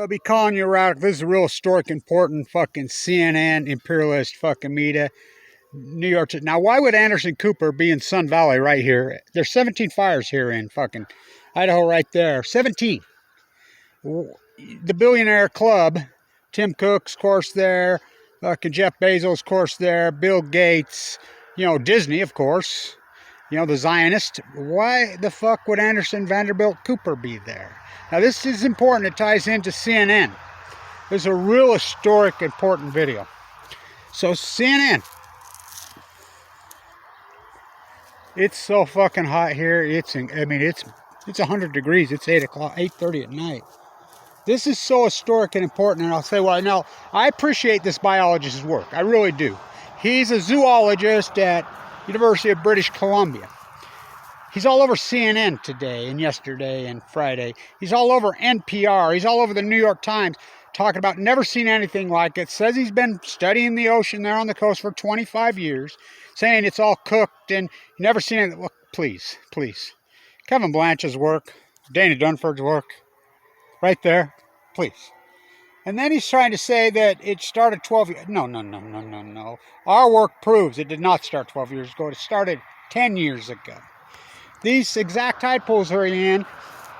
I'll be calling you out. This is a real historic, important fucking CNN imperialist fucking media. New York. Now, why would Anderson Cooper be in Sun Valley right here? There's 17 fires here in fucking Idaho right there. 17. The billionaire club, Tim Cook's course there, fucking Jeff Bezos' course there, Bill Gates, Disney, of course, the Zionist. Why the fuck would Anderson Vanderbilt Cooper be there? Now, this is important. It ties into CNN. This is a real historic, important video. So, CNN. It's so fucking hot here. It's 100 degrees. It's 8:30 at night. This is so historic and important, and I'll say, well, now, I appreciate this biologist's work. I really do. He's a zoologist at University of British Columbia. He's all over CNN today and yesterday and Friday. He's all over NPR. He's all over the New York Times talking about never seen anything like it. Says he's been studying the ocean there on the coast for 25 years, saying it's all cooked and never seen it. Look, please. Kevin Blanch's work, Dana Dunford's work, right there, please. And then he's trying to say that it started 12 years. No. Our work proves it did not start 12 years ago. It started 10 years ago. These exact tide pools are in.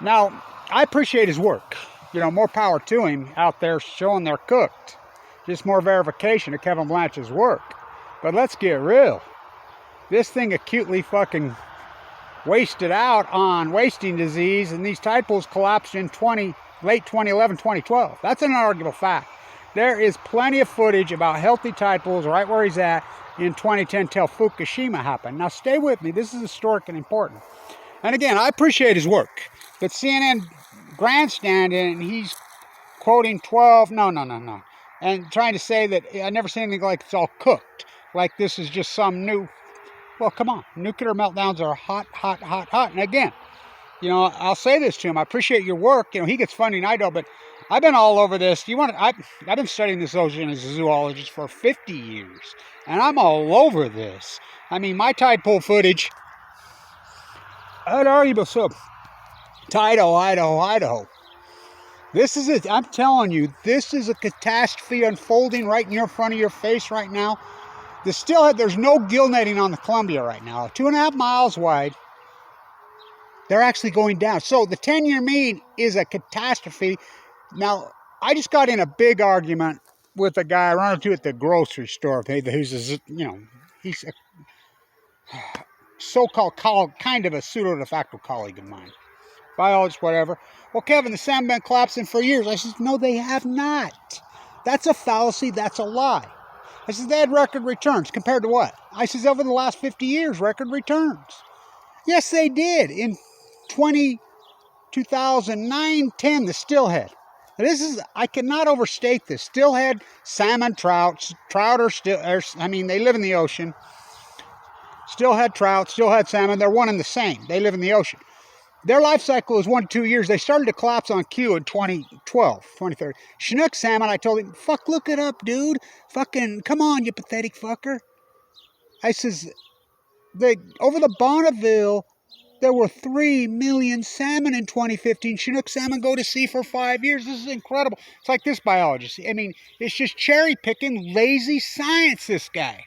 Now, I appreciate his work. More power to him out there showing they're cooked. Just more verification of Kevin Blanch's work. But let's get real. This thing acutely fucking wasted out on wasting disease, and these tide pools collapsed in late 2011, 2012. That's an unarguable fact. There is plenty of footage about healthy tide pools right where he's at in 2010 till Fukushima happened. Now stay with me. This is historic and important. And again, I appreciate his work. But CNN grandstanding, and he's quoting 12, no. And trying to say that I never seen anything like it's all cooked. Like this is just some new, well, come on. Nuclear meltdowns are hot. And again, I'll say this to him. I appreciate your work. He gets funding, I don't, but I've been all over this. I've been studying this ocean as a zoologist for 50 years. And I'm all over this. I mean, my tide pool footage, I'd argue about so. Idaho. This is it. I'm telling you, this is a catastrophe unfolding right in front of your face right now. There's no gill netting on the Columbia right now. 2.5 miles wide. They're actually going down. So the 10-year mean is a catastrophe. Now, I just got in a big argument with a guy I run into at the grocery store. He's a so-called kind of a pseudo-de facto colleague of mine. Biologist, whatever. Well, Kevin, the salmon been collapsing for years. I said, no, they have not. That's a fallacy. That's a lie. I said, they had record returns. Compared to what? I said, over the last 50 years, record returns. Yes, they did. In 2009, 10, the stillhead. I cannot overstate this. Stillhead, salmon, trout are they live in the ocean. Stillhead trout, stillhead salmon, they're one and the same. They live in the ocean. Their life cycle is 1 to 2 years. They started to collapse on Q in 2013. Chinook salmon, I told him, look it up, dude. Fucking, come on, you pathetic fucker. I says, over the Bonneville, there were 3 million salmon in 2015. Chinook salmon go to sea for 5 years. This is incredible. It's like this biologist. I mean, it's just cherry-picking, lazy science, this guy.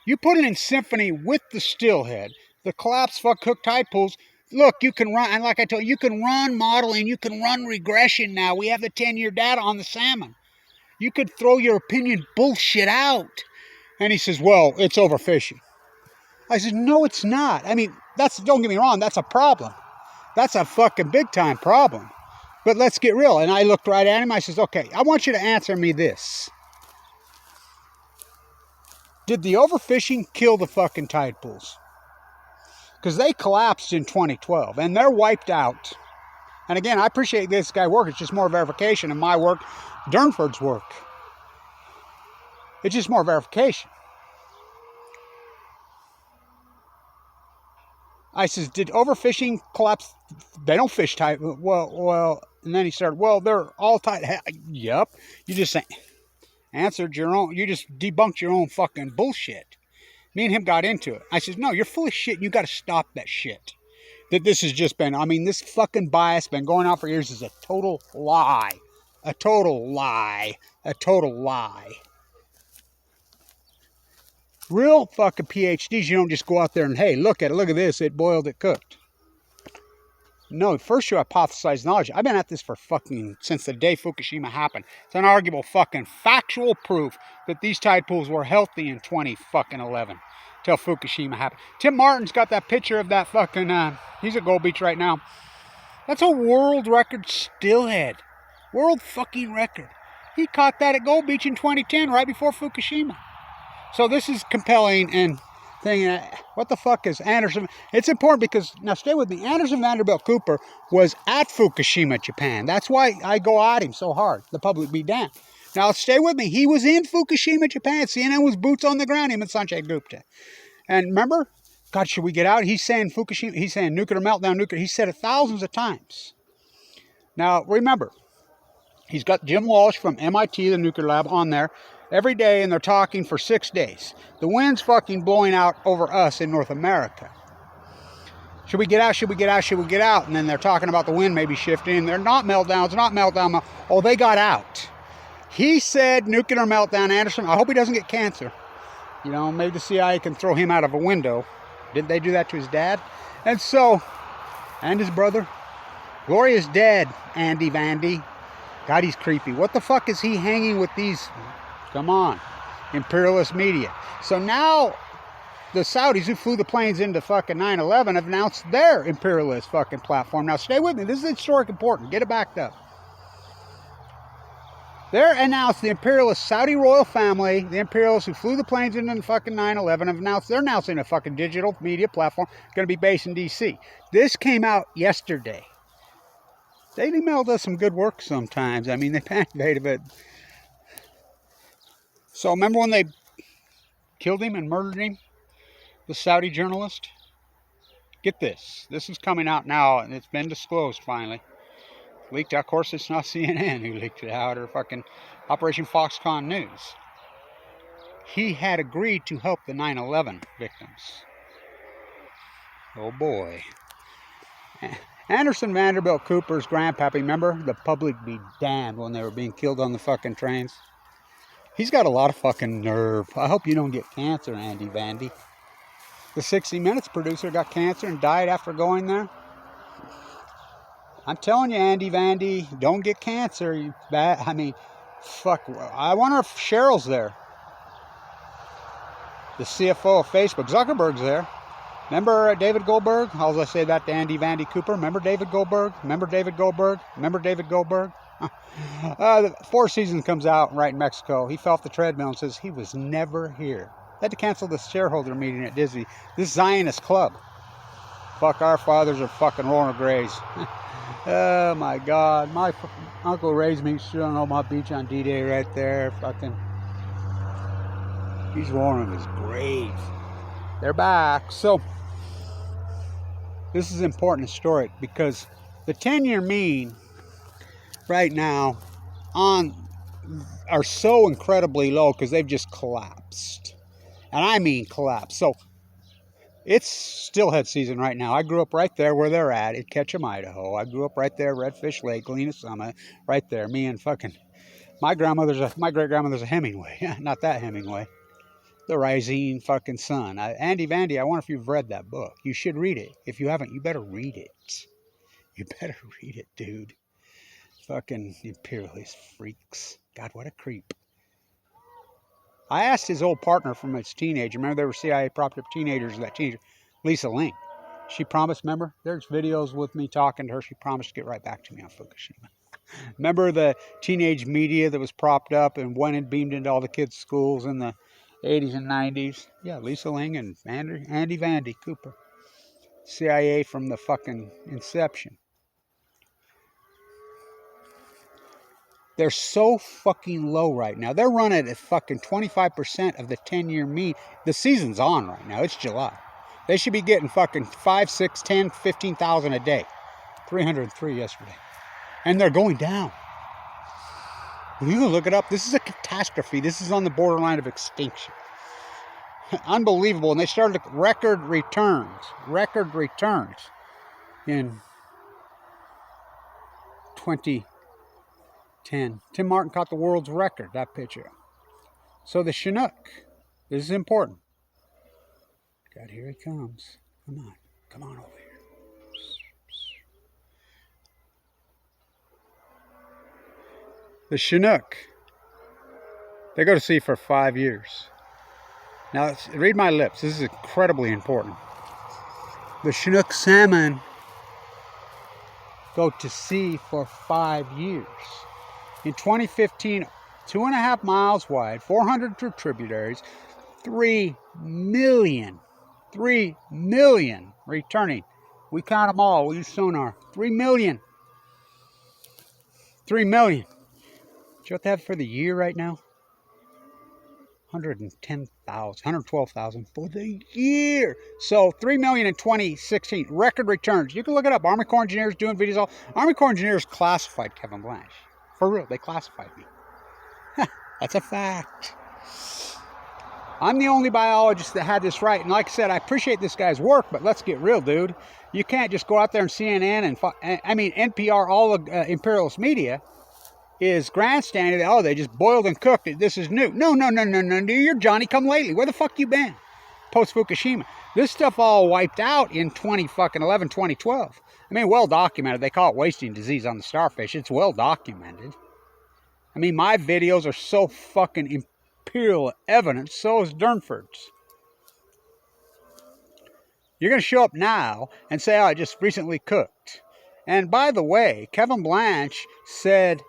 You put it in symphony with the stillhead, the collapsed cooked tide pools. Look, you can run, and like I told you, you can run modeling, you can run regression now. We have the 10-year data on the salmon. You could throw your opinion bullshit out. And he says, well, it's overfishing. I said, no, it's not. I mean, don't get me wrong, that's a problem. That's a fucking big time problem. But let's get real. And I looked right at him. I says, okay, I want you to answer me this. Did the overfishing kill the fucking tide pools? Because they collapsed in 2012 and they're wiped out. And again, I appreciate this guy's work. It's just more verification of my work, Dunford's work. It's just more verification. I says, did overfishing collapse? They don't fish tight. Well, and then he started, well, they're all tight. Yep. You just answered your own, you just debunked your own fucking bullshit. Me and him got into it. I says, no, you're full of shit. You got to stop that shit. that this has just been, I mean, this fucking bias been going on for years is a total lie. A total lie. A total lie. Real fucking PhDs, you don't just go out there and, hey, look at this, it boiled, it cooked. No, first you hypothesize knowledge. I've been at this for fucking, since the day Fukushima happened. It's unarguable fucking factual proof that these tide pools were healthy in 2011. Till Fukushima happened. Tim Martin's got that picture of that fucking, he's at Gold Beach right now. That's a world record stillhead. World fucking record. He caught that at Gold Beach in 2010, right before Fukushima. So this is compelling and thing. What the fuck is Anderson? It's important because, now stay with me, Anderson Vanderbilt Cooper was at Fukushima, Japan. That's why I go at him so hard. The public be damned. Now stay with me. He was in Fukushima, Japan. CNN was boots on the ground, him and Sanjay Gupta. And remember, God, should we get out? He's saying Fukushima, he's saying nuclear meltdown, nuclear. He said it thousands of times. Now remember, he's got Jim Walsh from MIT, the nuclear lab, on there every day, and they're talking for 6 days. The wind's fucking blowing out over us in North America. Should we get out? Should we get out? Should we get out? And then they're talking about the wind maybe shifting. They're not meltdowns, not meltdown. Oh, they got out. He said nuclear meltdown, Anderson. I hope he doesn't get cancer. You know, maybe the CIA can throw him out of a window. Didn't they do that to his dad? And so, and his brother. Gloria's dead, Andy Vandy. God, he's creepy. What the fuck is he hanging with these? Come on. Imperialist media. So now, the Saudis who flew the planes into fucking 9/11 have announced their imperialist fucking platform. Now stay with me. This is historic important. Get it backed up. They're announced, the imperialist Saudi royal family, the imperialists who flew the planes into fucking 9/11 have announced, they're announcing a fucking digital media platform going to be based in D.C. This came out yesterday. Daily Mail does some good work sometimes. I mean, they pancaked it. So remember when they killed him and murdered him? The Saudi journalist? Get this. This is coming out now, and it's been disclosed finally. Leaked out. Of course, it's not CNN who leaked it out, or fucking Operation Foxconn News. He had agreed to help the 9/11 victims. Oh boy. Anderson Vanderbilt Cooper's grandpappy, remember? The public be damned when they were being killed on the fucking trains. He's got a lot of fucking nerve. I hope you don't get cancer, Andy Vandy. The 60 Minutes producer got cancer and died after going there. I'm telling you, Andy Vandy, don't get cancer. I mean, fuck. I wonder if Cheryl's there. The CFO of Facebook. Zuckerberg's there. Remember David Goldberg? How was I say that to Andy Vandy Cooper? Remember David Goldberg? Remember David Goldberg? Remember David Goldberg? The Four Seasons comes out right in Mexico. He fell off the treadmill and says he was never here. They had to cancel the shareholder meeting at Disney. This Zionist club. Fuck, our fathers are fucking rolling their graves. Oh my God. My uncle raised me still on my beach on D-Day right there. Fucking. He's rolling his grave. They're back. So, this is important historic because the 10-year mean right now are so incredibly low because they've just collapsed. And I mean collapsed. So, it's stillhead season right now. I grew up right there where they're at Ketchum, Idaho. I grew up right there, Redfish Lake, Galena Summit, right there. Me and fucking my great-grandmother's a Hemingway. Not that Hemingway. The Rising fucking Sun. Andy Vandy, I wonder if you've read that book. You should read it. If you haven't, you better read it. You better read it, dude. Fucking imperialist freaks. God, what a creep. I asked his old partner from his teenager. Remember, they were CIA propped up teenagers, that teenager, Lisa Ling. She promised, remember? There's videos with me talking to her. She promised to get right back to me on Fukushima. Remember the teenage media that was propped up and went and beamed into all the kids' schools in the 80s and 90s? Yeah, Lisa Ling and Andy Vandy Cooper. CIA from the fucking inception. They're so fucking low right now. They're running at fucking 25% of the 10-year mean. The season's on right now. It's July. They should be getting fucking 5, 6, 10, 15,000 a day. 303 yesterday. And they're going down. You can look it up. This is a catastrophe. This is on the borderline of extinction. Unbelievable. And they started record returns. Record returns. in 2010. Tim Martin caught the world's record, that picture. So the Chinook, this is important. God, here he comes. Come on over here. The Chinook, they go to sea for 5 years. Now, read my lips. This is incredibly important. The Chinook salmon go to sea for 5 years. In 2015, 2.5 miles wide, 400 tributaries, 3 million returning. We count them all. We use sonar. 3 million. 3 million. Do you know what they have for the year right now? 110,000, 112,000 for the year. So 3 million in 2016. Record returns. You can look it up. Army Corps engineers doing videos. All Army Corps engineers classified Kevin Blanche. For real, they classified me. That's a fact. I'm the only biologist that had this right. And like I said, I appreciate this guy's work, but let's get real, dude. You can't just go out there and CNN and NPR, all the imperialist media is grandstanding. Oh, they just boiled and cooked it. This is new. No. You're Johnny come lately. Where the fuck you been? Post Fukushima. This stuff all wiped out in 2012. I mean, well documented. They call it wasting disease on the starfish. It's well documented. I mean, my videos are so fucking imperial evidence. So is Durnford's. You're going to show up now and say, oh, I just recently cooked. And by the way, Kevin Blanche said,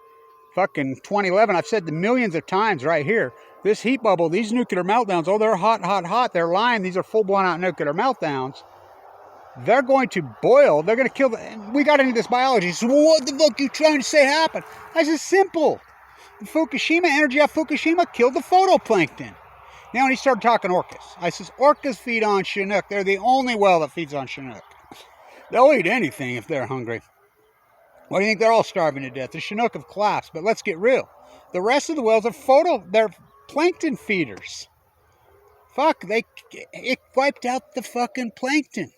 fucking 2011, I've said the millions of times right here, this heat bubble, these nuclear meltdowns, oh, they're hot. They're lying. These are full-blown out nuclear meltdowns. They're going to boil. They're going to kill. We got into this biology. So what the fuck are you trying to say happened? I said, simple. The Fukushima, energy off Fukushima killed the photoplankton. Now when he started talking orcas, I says, orcas feed on Chinook. They're the only whale that feeds on Chinook. They'll eat anything if they're hungry. Why do you think they're all starving to death? The Chinook have collapsed, but let's get real. The rest of the whales are they're plankton feeders. Fuck, it wiped out the fucking plankton.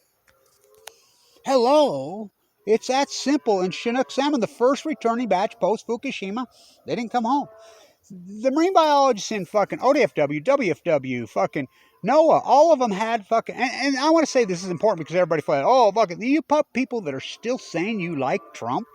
Hello? It's that simple. And Chinook salmon, the first returning batch post-Fukushima, they didn't come home. The marine biologists in fucking ODFW, WFW, fucking NOAA, all of them had fucking... And I want to say this is important because everybody thought, oh, fucking... You people that are still saying you like Trump?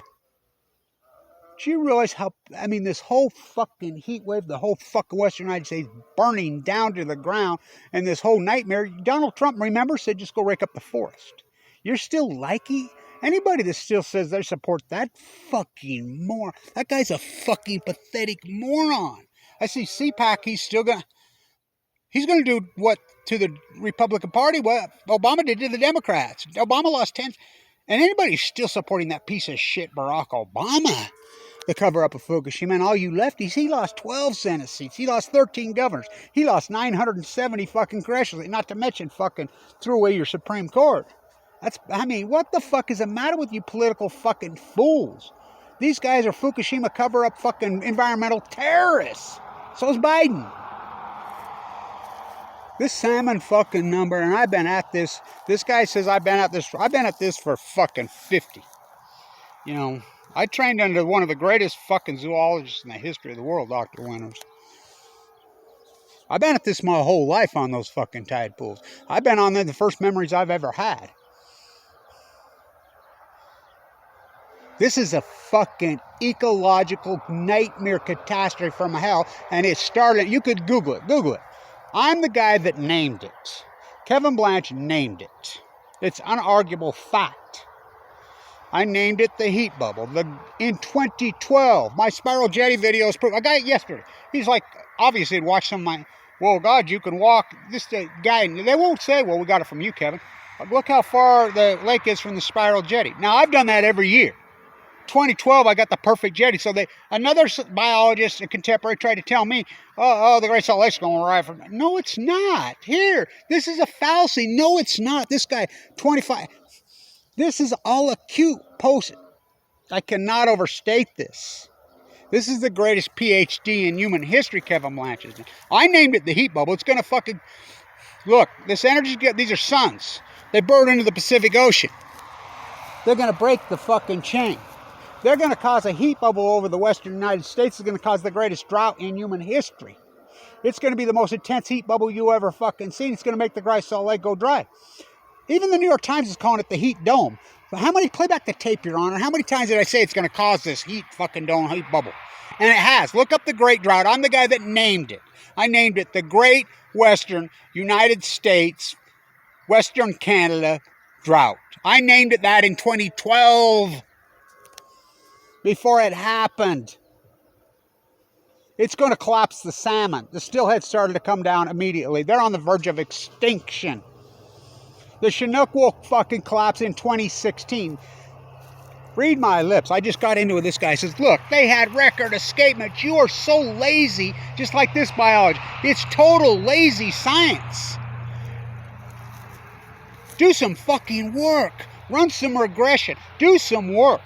Do you realize how... I mean, this whole fucking heat wave, the whole fucking Western United States burning down to the ground, and this whole nightmare, Donald Trump, remember, said just go rake up the forest. You're still liking... Anybody that still says they support that fucking moron, that guy's a fucking pathetic moron. I see CPAC, he's going to do what to the Republican Party, what Obama did to the Democrats. Obama lost 10, and anybody's still supporting that piece of shit Barack Obama, the cover-up of Fukushima, and all you lefties, he lost 12 Senate seats, he lost 13 governors, he lost 970 fucking congressional, not to mention fucking threw away your Supreme Court. What the fuck is the matter with you political fucking fools? These guys are Fukushima cover-up fucking environmental terrorists. So is Biden. This salmon fucking number, and I've been at this. This guy says I've been at this for fucking 50. You know, I trained under one of the greatest fucking zoologists in the history of the world, Dr. Winters. I've been at this my whole life on those fucking tide pools. I've been on there the first memories I've ever had. This is a fucking ecological nightmare catastrophe from hell, and it started, you could Google it. I'm the guy that named it. Kevin Blanche named it. It's unarguable fact. I named it the heat bubble. In 2012, my spiral jetty videos prove. I got it yesterday. He's like, obviously, he'd watched some of my, well, God, you can walk. This guy, they won't say, well, we got it from you, Kevin. Look how far the lake is from the spiral jetty. Now, I've done that every year. 2012, I got the perfect jetty. So another biologist, a contemporary, tried to tell me, oh, the Great Salt Lake's going to arrive from... No, it's not. Here, this is a fallacy. No, it's not. This guy, 25... This is all acute post. I cannot overstate this. This is the greatest PhD in human history, Kevin Blanche is. I named it the heat bubble. It's going to fucking... Look, this energy... These are suns. They burn into the Pacific Ocean. They're going to break the fucking chain. They're going to cause a heat bubble over the western United States. It's going to cause the greatest drought in human history. It's going to be the most intense heat bubble you ever fucking seen. It's going to make the Dry Salt Lake go dry. Even the New York Times is calling it the heat dome. How many, play back the tape, Your Honor, how many times did I say it's going to cause this heat fucking dome, heat bubble? And it has. Look up the Great Drought. I'm the guy that named it. I named it the Great Western United States, Western Canada Drought. I named it that in 2012. Before it happened. It's going to collapse the salmon. The steelhead started to come down immediately. They're on the verge of extinction. The Chinook will fucking collapse in 2016. Read my lips. I just got into it. This guy says, look, they had record escapements. You are so lazy, just like this biology. It's total lazy science. Do some fucking work. Run some regression. Do some work.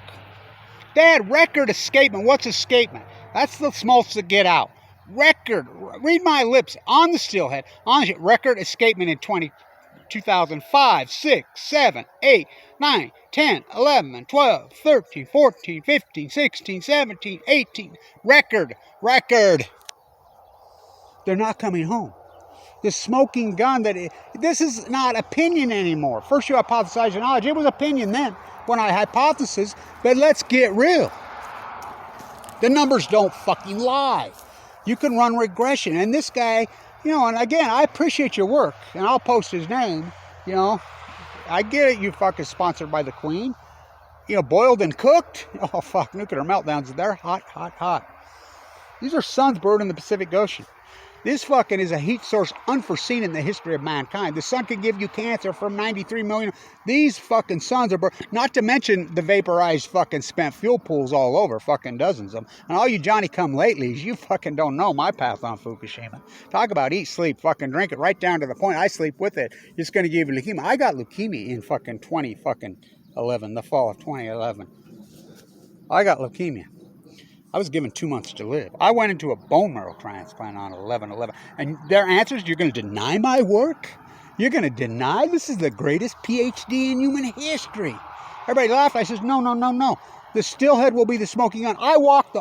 They had record escapement. What's escapement? That's the smolts that get out. Record. Read my lips. On the steelhead. On the record escapement in 2005, 6, 7, 8, 9, 10, 11, 12, 13, 14, 15, 16, 17, 18. Record. They're not coming home. The smoking gun this is not opinion anymore. First you hypothesize your knowledge. It was opinion then when I hypothesis, but let's get real. The numbers don't fucking lie. You can run regression. And this guy, and again, I appreciate your work. And I'll post his name, I get it, you fucking sponsored by the Queen. Boiled and cooked. Oh, fuck, nuclear meltdowns. They're hot. These are suns brewed in the Pacific Ocean. This fucking is a heat source unforeseen in the history of mankind. The sun can give you cancer from 93 million. These fucking suns are, not to mention the vaporized fucking spent fuel pools all over, fucking dozens of them. And all you Johnny-come-latelys, you fucking don't know my path on Fukushima. Talk about eat, sleep, fucking drink it right down to the point. I sleep with it. It's going to give you leukemia. I got leukemia in fucking 2011, the fall of 2011. I got leukemia. I was given 2 months to live. I went into a bone marrow transplant on 11/11. And their answers, you're going to deny my work? You're going to deny this is the greatest PhD in human history? Everybody laughed. I says, no. The steelhead will be the smoking gun. I walked.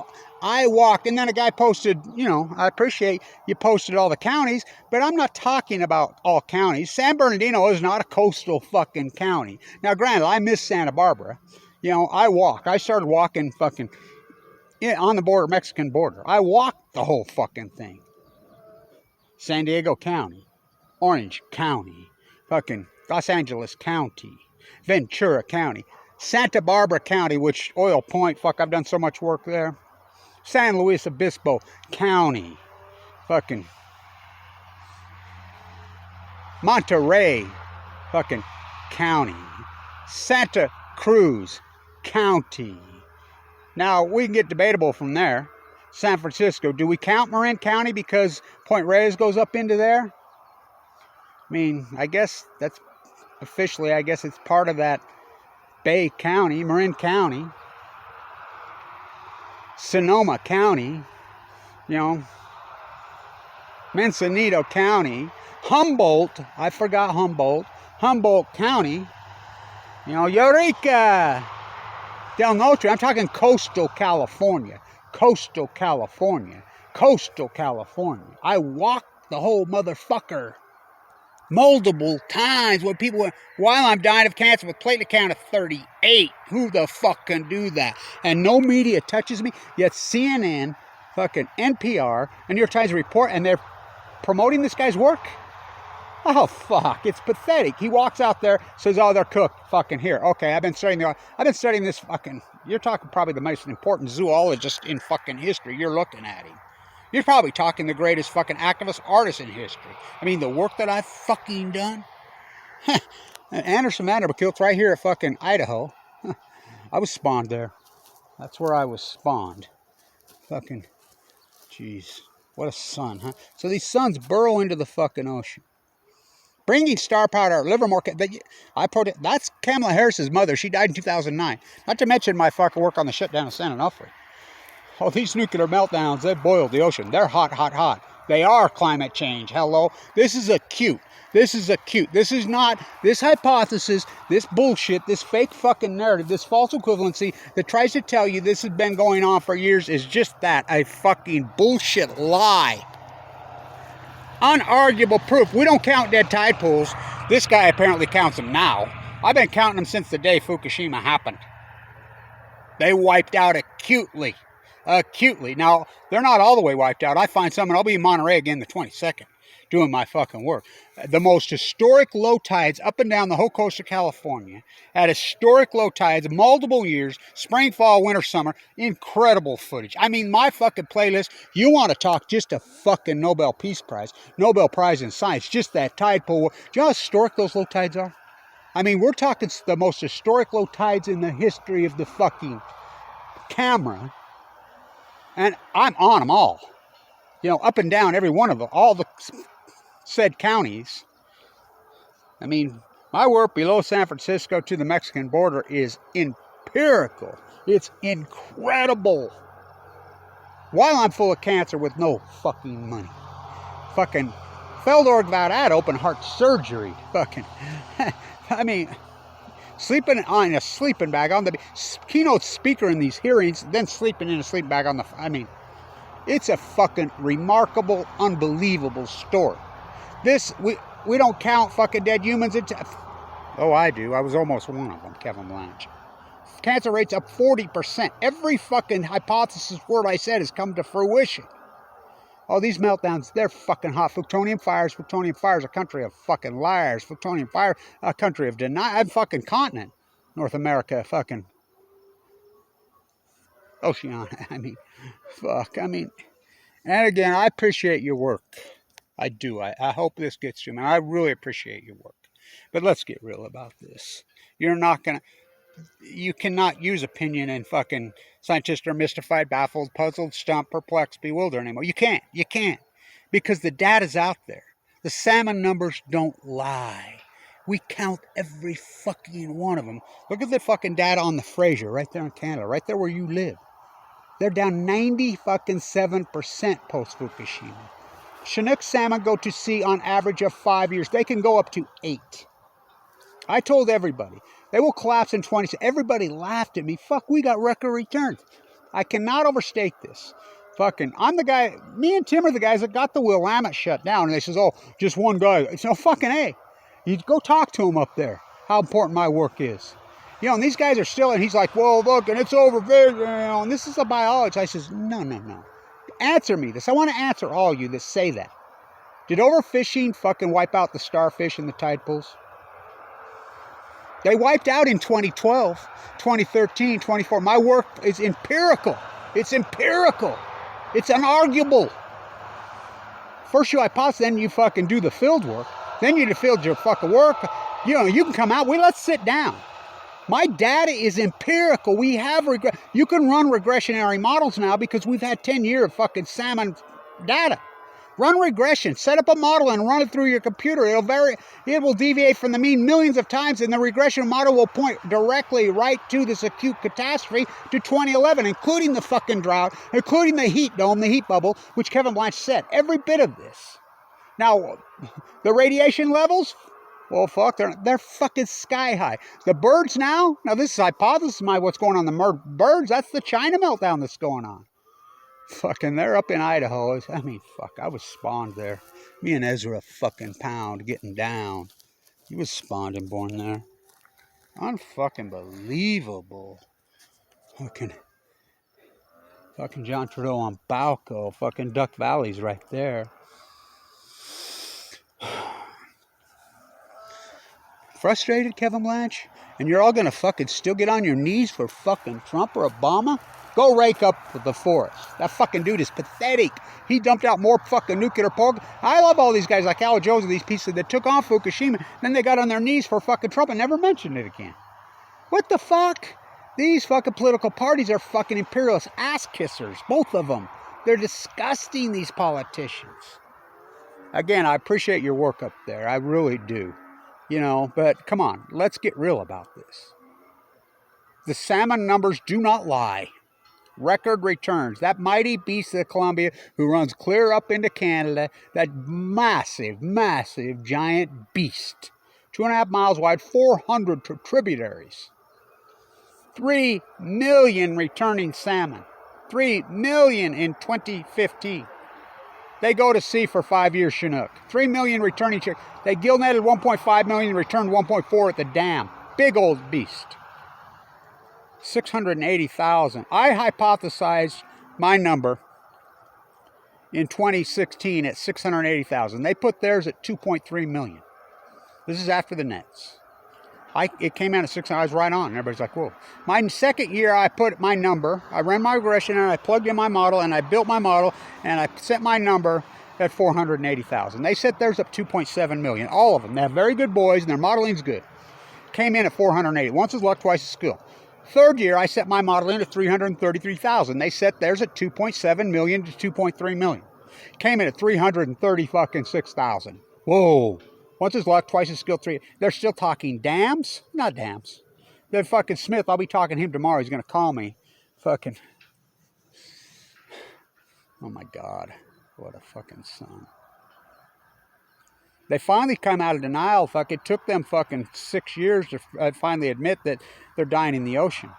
And then a guy posted, I appreciate you posted all the counties, but I'm not talking about all counties. San Bernardino is not a coastal fucking county. Now, granted, I miss Santa Barbara. I started walking fucking on the border, Mexican border. I walked the whole fucking thing. San Diego County, Orange County, fucking Los Angeles County, Ventura County, Santa Barbara County, which Oil Point, I've done so much work there. San Luis Obispo County, fucking Monterey, fucking county, Santa Cruz County. Now, we can get debatable from there. San Francisco. Do we count Marin County because Point Reyes goes up into there? I mean, I guess that's officially, it's part of that Bay County, Marin County. Sonoma County. Manzanito County. Humboldt. I forgot Humboldt. Humboldt County. Eureka! Del Norte, I'm talking coastal California. Coastal California. I walked the whole motherfucker multiple times when people went, while I'm dying of cancer with platelet count of 38. Who the fuck can do that? And no media touches me, yet CNN, fucking NPR, and New York Times report, and they're promoting this guy's work? Oh, fuck. It's pathetic. He walks out there, says, oh, they're cooked. Fucking here. Okay, I've been studying this fucking... You're talking probably the most important zoologist in fucking history. You're looking at him. You're probably talking the greatest fucking activist artist in history. I mean, the work that I've fucking done. Anderson Vanderbilt right here at fucking Idaho. I was spawned there. That's where I was spawned. Fucking... Jeez. What a sun, huh? So these suns burrow into the fucking ocean. Bringing star powder, Livermore, that's Kamala Harris's mother. She died in 2009. Not to mention my fucking work on the shutdown of San Onofre. Oh, these nuclear meltdowns, they boiled the ocean. They're hot. They are climate change. Hello. This is acute. This is acute. This is not, this hypothesis, this bullshit, this fake fucking narrative, this false equivalency that tries to tell you this has been going on for years is just that, a fucking bullshit lie. Unarguable proof. We don't count dead tide pools. This guy apparently counts them now. I've been counting them since the day Fukushima happened. They wiped out acutely. Acutely. Now, they're not all the way wiped out. I find some, and I'll be in Monterey again the 22nd, doing my fucking work. The most historic low tides up and down the whole coast of California, at historic low tides, multiple years, spring, fall, winter, summer, incredible footage. I mean, my fucking playlist, you want to talk just a fucking Nobel Peace Prize, Nobel Prize in Science, just that tide pool. Do you know how historic those low tides are? I mean, we're talking the most historic low tides in the history of the fucking camera. And I'm on them all. You know, up and down every one of them, all the said counties. I mean, my work below San Francisco to the Mexican border is empirical. It's incredible. While I'm full of cancer with no fucking money. Fucking Feldor without that open heart surgery. Fucking, I mean, sleeping on a sleeping bag on the keynote speaker in these hearings, then sleeping in a sleeping bag on the, I mean, it's a fucking remarkable, unbelievable story. This, we don't count fucking dead humans. Oh, I do. I was almost one of them, Kevin Blanche. Cancer rates up 40%. Every fucking hypothesis word I said has come to fruition. Oh, these meltdowns, they're fucking hot. Plutonium fires, a country of fucking liars. Plutonium fire, a country of deny. A fucking continent. North America, fucking Oceania. I mean, fuck. I mean, and again, I appreciate your work. I do. I hope this gets to you, man. I really appreciate your work. But let's get real about this. You're not going to, you cannot use opinion and fucking scientists are mystified, baffled, puzzled, stumped, perplexed, bewildered anymore. You can't. You can't. Because the data's out there. The salmon numbers don't lie. We count every fucking one of them. Look at the fucking data on the Fraser right there in Canada, right there where you live. They're down 97% post-Fukushima. Chinook salmon go to sea on average of 5 years. They can go up to 8. I told everybody. They will collapse in 20. Everybody laughed at me. Fuck, we got record returns. I cannot overstate this. Fucking, I'm the guy, me and Tim are the guys that got the Willamette shut down. And they says, oh, just one guy. It's no fucking A. You go talk to him up there, how important my work is. You know, and these guys are still, and he's like, well, look, and it's over there, you know, and this is a biologist. I says, no. Answer me this. I want to answer all you that say that. Did overfishing fucking wipe out the starfish in the tide pools? They wiped out in 2012, 2013, 2014. My work is empirical. It's empirical. It's unarguable. First you hypothesize, then you fucking do the field work. Then you field your fucking work. You know, you can come out. Let's sit down. My data is empirical. We have you can run regressionary models now because we've had 10 years of fucking salmon data. Run regression. Set up a model and run it through your computer. It will deviate from the mean millions of times, and the regression model will point directly right to this acute catastrophe to 2011, including the fucking drought, including the heat dome, the heat bubble, which Kevin Blanche said. Every bit of this. Now, the radiation levels, well, fuck, they're fucking sky high. The birds now this is hypothesis of what's going on. The birds, that's the China meltdown that's going on. Fucking, they're up in Idaho. I mean, fuck, I was spawned there. Me and Ezra fucking Pound getting down. He was spawned and born there. Unfucking believable. Fucking John Trudeau on Balco. Fucking Duck Valley's right there. Frustrated, Kevin Blanche? And you're all gonna fucking still get on your knees for fucking Trump or Obama? Go rake up the forest. That fucking dude is pathetic. He dumped out more fucking nuclear power. I love all these guys like Al Jones and these pieces that took on Fukushima. Then they got on their knees for fucking Trump and never mentioned it again. What the fuck? These fucking political parties are fucking imperialist ass kissers. Both of them. They're disgusting, these politicians. Again, I appreciate your work up there. I really do. You know, but come on. Let's get real about this. The salmon numbers do not lie. Record returns. That mighty beast of the Columbia who runs clear up into Canada, that massive, massive, giant beast. 2.5 miles wide, 400 tributaries. 3 million returning salmon. 3 million in 2015. They go to sea for 5 years, Chinook. 3 million returning. They gill netted 1.5 million, returned 1.4 at the dam. Big old beast. 680,000. I hypothesized my number in 2016 at 680,000. They put theirs at 2.3 million. This is after the nets. It came out at 600. I was right on. Everybody's like, whoa. My second year, I put my number. I ran my regression, and I plugged in my model, and I built my model, and I set my number at 480,000. They set theirs up 2.7 million. All of them. They have very good boys, and their modeling's good. Came in at 480. Once is luck, twice is skill. Third year, I set my model in at 333,000. They set theirs at 2.7 million to 2.3 million. Came in at 336,000. Whoa. Once is luck, twice is skill, 3. They're still talking dams? Not dams. Then fucking Smith, I'll be talking to him tomorrow. He's going to call me. Fucking. Oh my God. What a fucking son. They finally come out of denial. Fuck, it took them fucking 6 years to finally admit that they're dying in the ocean.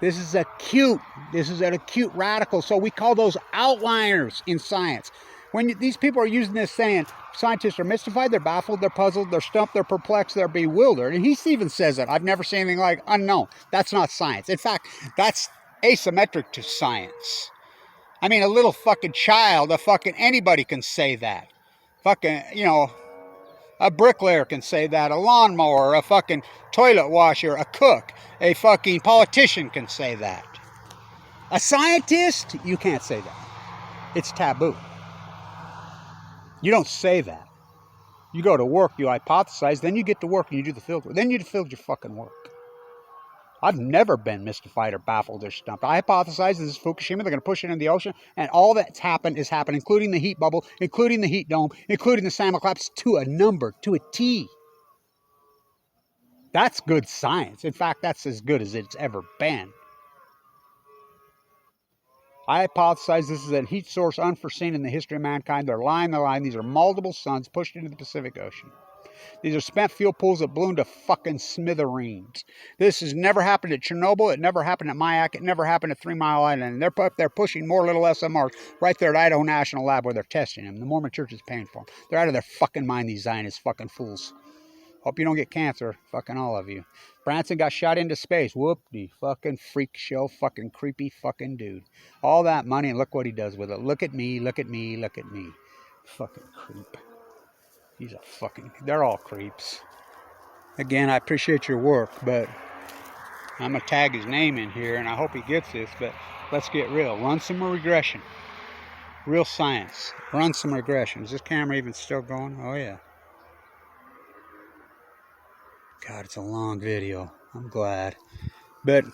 This is acute. This is an acute radical. So we call those outliers in science. When these people are using this saying, scientists are mystified, they're baffled, they're puzzled, they're stumped, they're perplexed, they're bewildered. And he even says it. I've never seen anything like unknown. That's not science. In fact, that's asymmetric to science. I mean, a little fucking child, anybody can say that. Fucking, a bricklayer can say that, a lawnmower, a fucking toilet washer, a cook, a fucking politician can say that. A scientist, you can't say that. It's taboo. You don't say that. You go to work, you hypothesize, then you get to work and you do the field work. Then you field your fucking work. I've never been mystified or baffled or stumped. I hypothesize this is Fukushima, they're going to push it in the ocean, and all that's happened is happened, including the heat bubble, including the heat dome, including the salmon collapse, to a number, to a T. That's good science. In fact, that's as good as it's ever been. I hypothesize this is a heat source unforeseen in the history of mankind. They're lying. These are multiple suns pushed into the Pacific Ocean. These are spent fuel pools that blew into fucking smithereens. This has never happened at Chernobyl. It never happened at Mayak. It never happened at 3 Mile Island. And they're pushing more little SMRs right there at Idaho National Lab where they're testing them. The Mormon Church is paying for them. They're out of their fucking mind, these Zionist fucking fools. Hope you don't get cancer, fucking all of you. Branson got shot into space. Whoop-de, fucking freak show, fucking creepy fucking dude. All that money, and look what he does with it. Look at me, look at me, look at me. Fucking creep. They're all creeps. Again, I appreciate your work, but I'm going to tag his name in here, and I hope he gets this, but let's get real. Run some regression. Real science. Run some regression. Is this camera even still going? Oh, yeah. God, it's a long video. I'm glad. But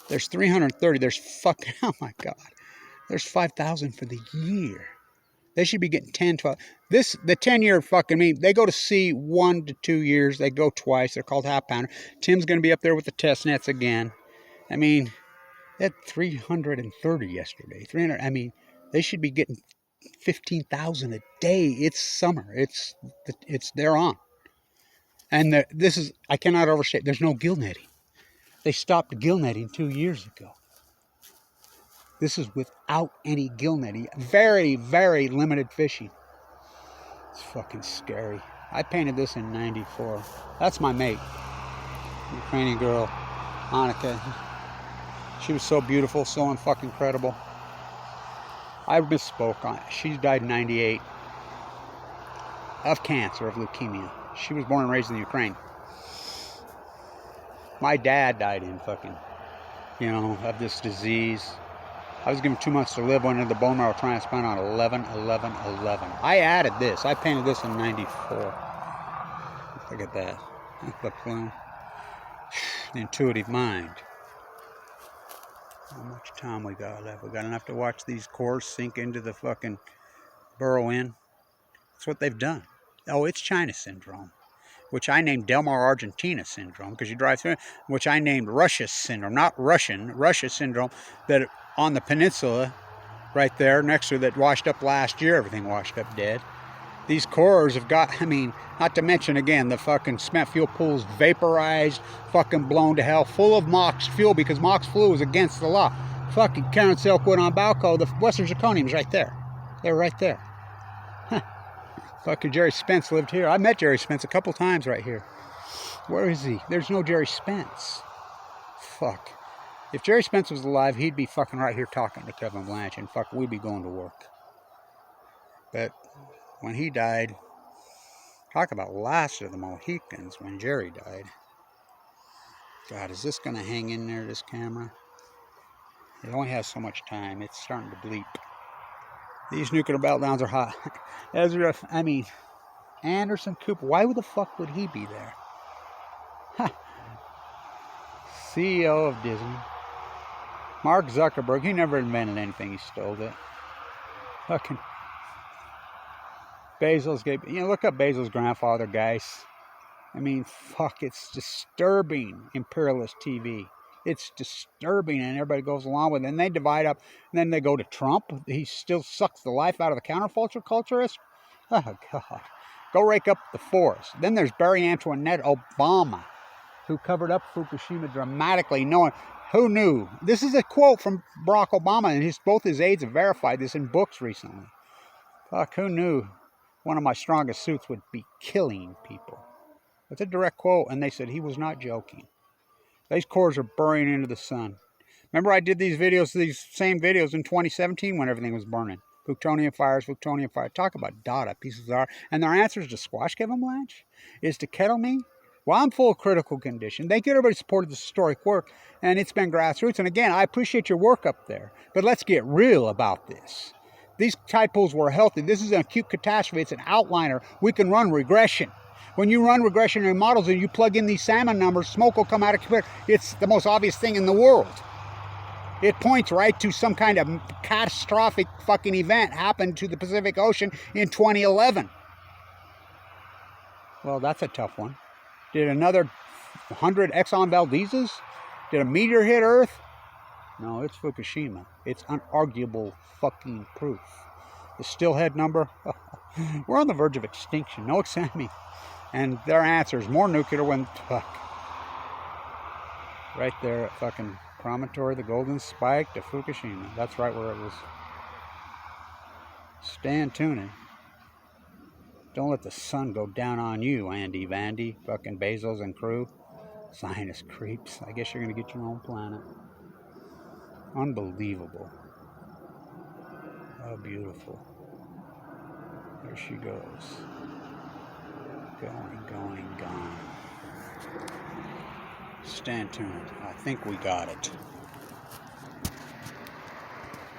there's 330. There's fucking, oh my God. There's 5,000 for the year. They should be getting 10, 12. The 10-year fucking mean, they go to sea 1 to 2 years. They go twice. They're called half pounder. Tim's going to be up there with the test nets again. I mean, they had 330 yesterday. 300. I mean, they should be getting 15,000 a day. It's summer. They're on. And this is, I cannot overstate, there's no gill netting. They stopped gill netting 2 years ago. This is without any gill netting. Very, very limited fishing. It's fucking scary. I painted this in '94. That's my mate. Ukrainian girl, Annika. She was so beautiful, so unfucking incredible. I misspoke on it. She died in '98 of cancer, of leukemia. She was born and raised in Ukraine. My dad died in fucking, of this disease. I was given 2 months to live, went into the bone marrow transplant on 11/11/11. I added this. I painted this in '94. Look at that. The plume. The intuitive mind. How much time we got left? We got enough to watch these cores sink into the fucking burrow in. That's what they've done. Oh, it's China syndrome. which I named Delmar Argentina syndrome, because you drive through it, which I named Russia syndrome, not Russian, Russia syndrome, that on the peninsula right there next to that washed up last year, everything washed up dead. These corals have got, I mean, not to mention again, the fucking spent fuel pools vaporized, fucking blown to hell, full of MOX fuel, because MOX fuel is against the law. Fucking Karen Selkwood on Balco, the Western Zirconium's right there. They're right there. Huh. Fucking Jerry Spence lived here. I met Jerry Spence a couple times right here. Where is he? There's no Jerry Spence. Fuck. If Jerry Spence was alive, he'd be fucking right here talking to Kevin Blanche, and fuck, we'd be going to work. But when he died, talk about last of the Mohicans when Jerry died. God, is this going to hang in there, this camera? It only has so much time. It's starting to bleep. These nuclear meltdowns are hot. Ezra, I mean, Anderson Cooper, why the fuck would he be there? Ha. CEO of Disney. Mark Zuckerberg, he never invented anything, he stole it. Fucking Bezos gave, you know, look up Bezos' grandfather, guys. I mean, fuck, it's disturbing, imperialist TV. It's disturbing, and everybody goes along with it. And they divide up, and then they go to Trump. He still sucks the life out of the counterculture culturist. Oh, God. Go rake up the forest. Then there's Barry Antoinette Obama, who covered up Fukushima dramatically, knowing, who knew? This is a quote from Barack Obama, and both his aides have verified this in books recently. Fuck, who knew one of my strongest suits would be killing people? That's a direct quote, and they said he was not joking. These cores are burning into the sun. Remember I did these videos, these same videos in 2017 when everything was burning. Plutonium fires, plutonium fire. Talk about data, pieces of art. And their answer is to squash Kevin Blanche? Is to kettle me? Well, I'm full of critical condition. Thank you, everybody supported this historic work, and it's been grassroots. And again, I appreciate your work up there, but let's get real about this. These tide pools were healthy. This is an acute catastrophe. It's an outliner. We can run regression. When you run regression in models and you plug in these salmon numbers, smoke will come out of computer. It's the most obvious thing in the world. It points right to some kind of catastrophic fucking event happened to the Pacific Ocean in 2011. Well, that's a tough one. Did another 100 Exxon Valdez's? Did a meteor hit Earth? No, it's Fukushima. It's unarguable fucking proof. The stillhead number? We're on the verge of extinction. No examining. And their answer is more nuclear when, fuck. Right there at fucking Promontory, the Golden Spike to Fukushima. That's right where it was. Stand tuning. Don't let the sun go down on you, Andy Vandy, fucking Bezos and crew. Zionist creeps. I guess you're going to get your own planet. Unbelievable. How beautiful. There she goes. Going, gone. Stand tuned. I think we got it.